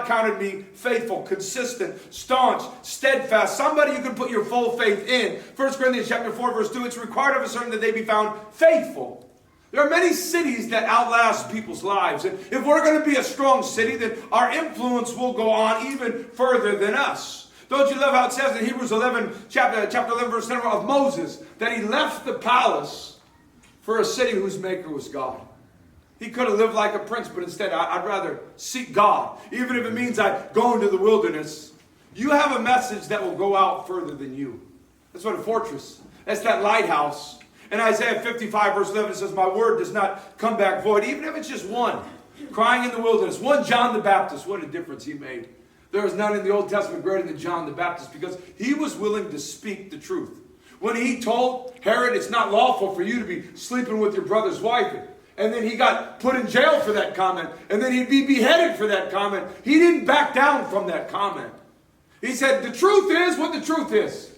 God counted me faithful, consistent, staunch, steadfast, somebody you can put your full faith in. 1 Corinthians chapter 4, verse 2, it's required of a certain that they be found faithful. There are many cities that outlast people's lives. And if we're going to be a strong city, then our influence will go on even further than us. Don't you love how it says in Hebrews 11, chapter 11, verse 10 of Moses, that he left the palace for a city whose maker was God. He could have lived like a prince, but instead I'd rather seek God. Even if it means I go into the wilderness. You have a message that will go out further than you. That's what a fortress, that's that lighthouse. In Isaiah 55, verse 11, it says, my word does not come back void, even if it's just one. Crying in the wilderness. One John the Baptist. What a difference he made. There is none in the Old Testament greater than John the Baptist because he was willing to speak the truth. When he told Herod, it's not lawful for you to be sleeping with your brother's wife. And then he got put in jail for that comment. And then he'd be beheaded for that comment. He didn't back down from that comment. He said, the truth is what the truth is.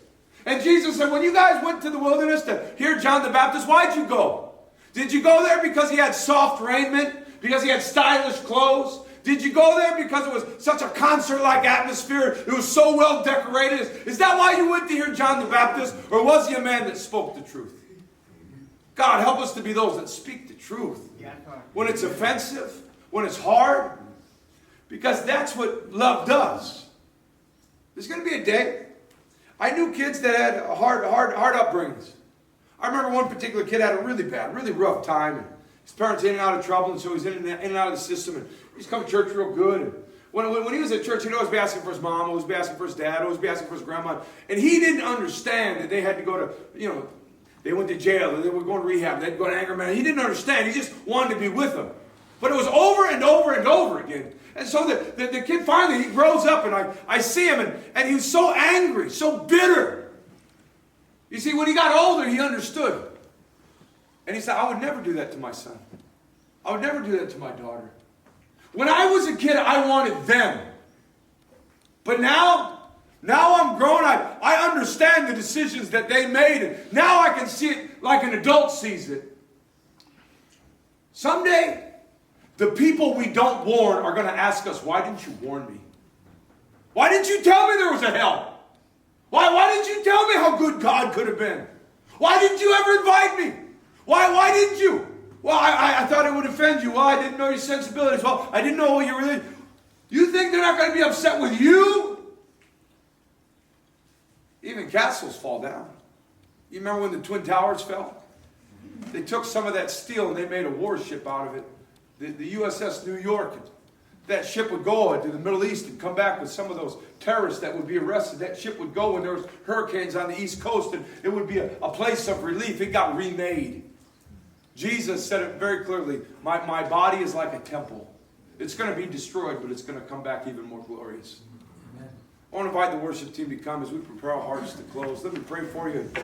And Jesus said, when you guys went to the wilderness to hear John the Baptist, why'd you go? Did you go there because he had soft raiment? Because he had stylish clothes? Did you go there because it was such a concert-like atmosphere? It was so well decorated? Is that why you went to hear John the Baptist? Or was he a man that spoke the truth? God, help us to be those that speak the truth. When it's offensive, when it's hard. Because that's what love does. There's going to be a day. I knew kids that had hard upbringings. I remember one particular kid had a really bad, really rough time. And his parents in and out of trouble, and so he's in and out of the system. And he's come to church real good. And when he was at church, he'd always be asking for his mom, always be asking for his dad, always be asking for his grandma. And he didn't understand that they had to go to, they went to jail, or they were going to rehab, they'd go to anger management. He didn't understand. He just wanted to be with them. But it was over and over and over again. And so the kid finally, he grows up, and I see him, and he was so angry, so bitter. You see, when he got older, he understood. And he said, I would never do that to my son. I would never do that to my daughter. When I was a kid, I wanted them. But now I'm grown, I understand the decisions that they made, and now I can see it like an adult sees it. Someday, the people we don't warn are going to ask us, why didn't you warn me? Why didn't you tell me there was a hell? Why didn't you tell me how good God could have been? Why didn't you ever invite me? Why didn't you? Well, I thought it would offend you. Well, I didn't know your sensibilities. Well, I didn't know what you really... You think they're not going to be upset with you? Even castles fall down. You remember when the Twin Towers fell? They took some of that steel and they made a warship out of it. The USS New York. That ship would go to the Middle East and come back with some of those terrorists that would be arrested. That ship would go when there was hurricanes on the East Coast, and it would be a place of relief. It got remade. Jesus said it very clearly. My body is like a temple. It's going to be destroyed, but it's going to come back even more glorious. I want to invite the worship team to come as we prepare our hearts to close. Let me pray for you.